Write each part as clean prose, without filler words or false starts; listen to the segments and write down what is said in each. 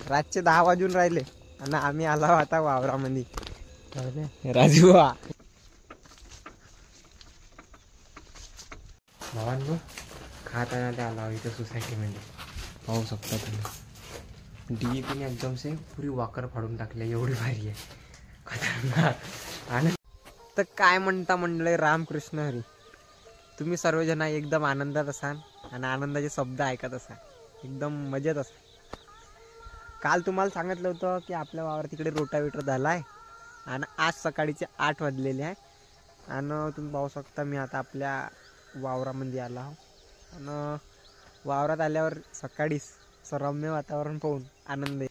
रातचे 10 वाजून राहिले आणि आम्ही आलो आता वावरामध्ये राजू भावांनो खाताना ते आला इथं सोसायटीमध्ये पाहू शकता तुम्ही DAPने एकदम से पुरी वाकर फाडून टाकल्या एवढी भारी आहे खतरनाक. आणि तर काय म्हणता मंडळी रामकृष्ण हरी, तुम्ही सर्वजण एकदम आनंदात असाल आणि आनंदाचे शब्द ऐकत असाल, एकदम मजेत असाल. काल तुम्हाला सांगितलं होतं की आपल्या वावर तिकडे रोटावेटर झाला आहे आणि आज सकाळीचे 8 वाजलेले आहे. आणि तुम्ही पाहू शकता मी आता आपल्या वावरामध्ये आला आहो. आणि वावरात आल्यावर सकाळीच रम्य वातावरण पाहून आनंद आहे.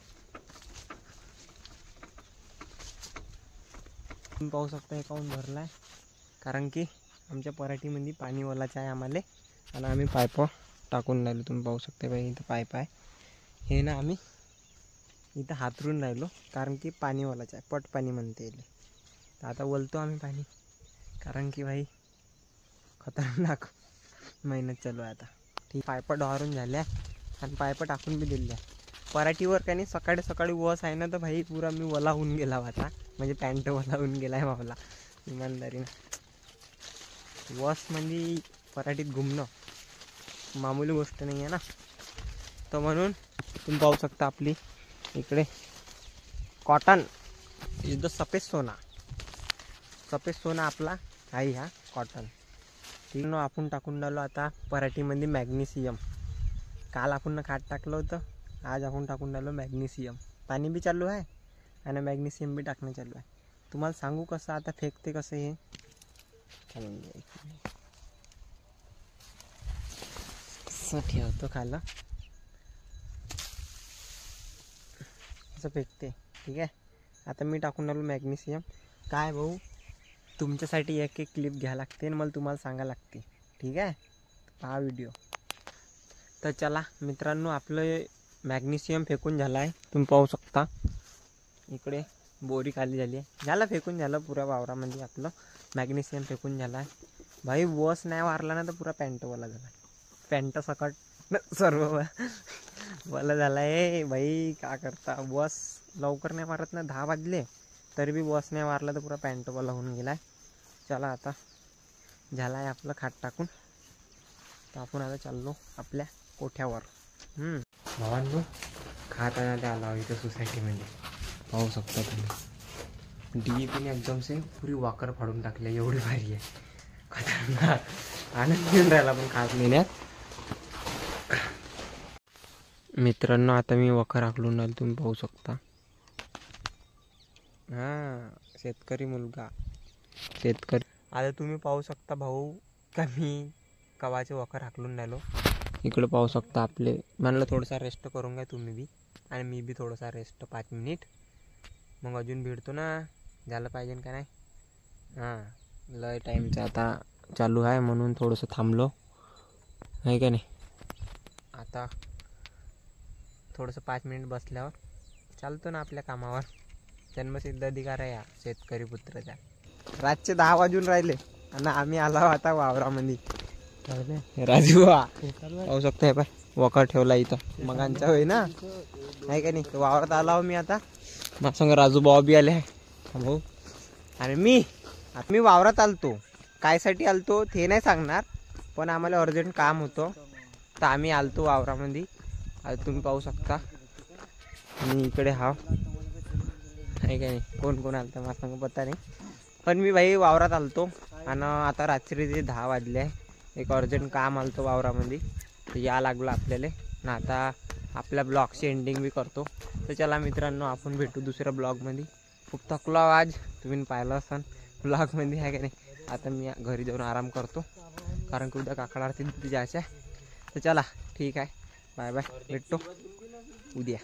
तुम्ही पाहू शकता हे काऊन भरला आहे, कारण की आमच्या पराठीमध्ये पाणी ओलाचं आहे आम्हाला आणि आम्ही पाईप टाकून राहिलो. तुम्ही पाहू शकता बाई इथं पाईप आहे, हे ना आम्ही इथं हातरून राहिलो कारण की पाणी ओलाचं आहे, पट पाणी म्हणते येईल. तर आता वलतो आम्ही पाणी, कारण की भाई खतरनाक मेहनत चालू आहे आता. ठीक, पाईप डॉरून झाल्या आणि पाईप टाकून बी दिल्या पराठीवर. का नाही सकाळी सकाळी वस आहे ना, तर भाई पुरा मी वला होऊन गेला आता, म्हणजे पॅन्ट वला होऊन गेला आहे मावला इमानदारीनं. वस म्हणजे पराठीत घुमणं मामूली गोष्ट नाही आहे ना. तर म्हणून तुम्ही पाहू शकता आपली इकडे कॉटन इज द सफेद सोना. सफेद सोना आपला आहे हा कॉटन. ठीक ना. आपण टाकून राहिलो आता पराठीमध्ये मॅग्नेशियम. काल आपण खात टाकलं होतं, आज आपण टाकून राहिलो मॅग्नेशियम. पाणी बी चालू आहे आणि मॅग्नेशियम बी टाकणं चालू आहे. तुम्हाला सांगू कसं आता फेकते कसं हे कसं ठेवतो खाला असं फेकते. ठीक आहे. आता मी टाकून राहिलो मॅग्नेशियम. काय भाऊ तुमच्यासाठी एक एक क्लिप घ्या लागते आणि मला तुम्हाला सांगा लागते. ठीक आहे, पहा व्हिडिओ. तर चला मित्रांनो, आपलं मॅग्नेशियम फेकून झालं आहे. तुम्ही पाहू शकता इकडे बोरी खाली झाली आहे. झालं फेकून झालं पुऱ्या वावरामध्ये आपलं मॅग्नेशियम फेकून झालं आहे. भाई वस नाही वारला ना तर पुरा पॅन्टवाला झाला, पॅन्ट सकट सर्व वाला झाला आहे. भाई का करता, वस लवकर नाही मारत ना, 10 वाजले तरी बी वस नाही मारला तर पुरा पॅन्टवाला होऊन गेला आहे. चला आता झाला आहे आपलं खाट टाकून, तर आपण आता चाललो आपल्या कोठ्यावर. भावांनो खाताना ते आला इथं सोसायटीमध्ये पाहू शकता तुम्ही DAPने एकदम से पुरी वाकर फाडून टाकल्या एवढी भारी आहे खतरनाक. आनंद घेऊन राहिला पण खात नेण्यात. मित्रांनो आता मी वखर हाकलून राहिलो, तुम्ही पाहू शकता. हां, शेतकरी मुलगा शेतकरी. आता तुम्ही पाहू शकता भाऊ का मी कवाचे वखर हाकलून राहिलो. इकडे पाहू शकता आपले. म्हणलं थोडासा रेस्ट करून घ्या तुम्ही बी आणि मी बी थोडासा रेस्ट 5 मिनिट, मग अजून भिडतो ना. झालं पाहिजे का नाही. हां, लय टाईमचं आता चालू आहे म्हणून थोडंसं थांबलो आहे का नाही. आता थोडंसं 5 मिनिट बसल्यावर चालतो ना आपल्या कामावर. जन्मसिद्ध अधिकार आहे या शेतकरी पुत्राचा. रातचे 10 वाजून राहिले आणि आम्ही आलो आता वावरामध्ये. राजू पाहू शकता, हे पाय वखर ठेवला इथं मगांचा होय ना, आहे का नाही. वावरात आला हो मी आता, माझ्या संग राजू भाऊ बी आले आहे भाऊ. आणि मी वावरात आलतो. कायसाठी आलतो ते नाही सांगणार, पण आम्हाला अर्जंट काम होतं तर आम्ही आलतो वावरामध्ये. आता तुम्ही पाहू शकता मी इकडे हाव, आहे का नाही. कोण कोण आलं तर मला सांग पत्ता नाही, पण मी भाई वावरात आलतो. आणि आता रात्रीचे 10 वाजले आहे. एक अर्जंट काम आलं होतं वावरामध्ये, तर या लागलं आपल्याला ना. आता आपल्या ब्लॉगची एंडिंग बी करतो. तर चला मित्रांनो, आपण भेटू दुसऱ्या ब्लॉगमध्ये. खूप थकलो आज, तुम्ही पाहिलं असाल ब्लॉगमध्ये, आहे का नाही. आता मी घरी जाऊन आराम करतो, कारण की उद्या काकड आरती तिथे जायचं आहे. तर चला ठीक आहे, बाय बाय, भेटतो उद्या.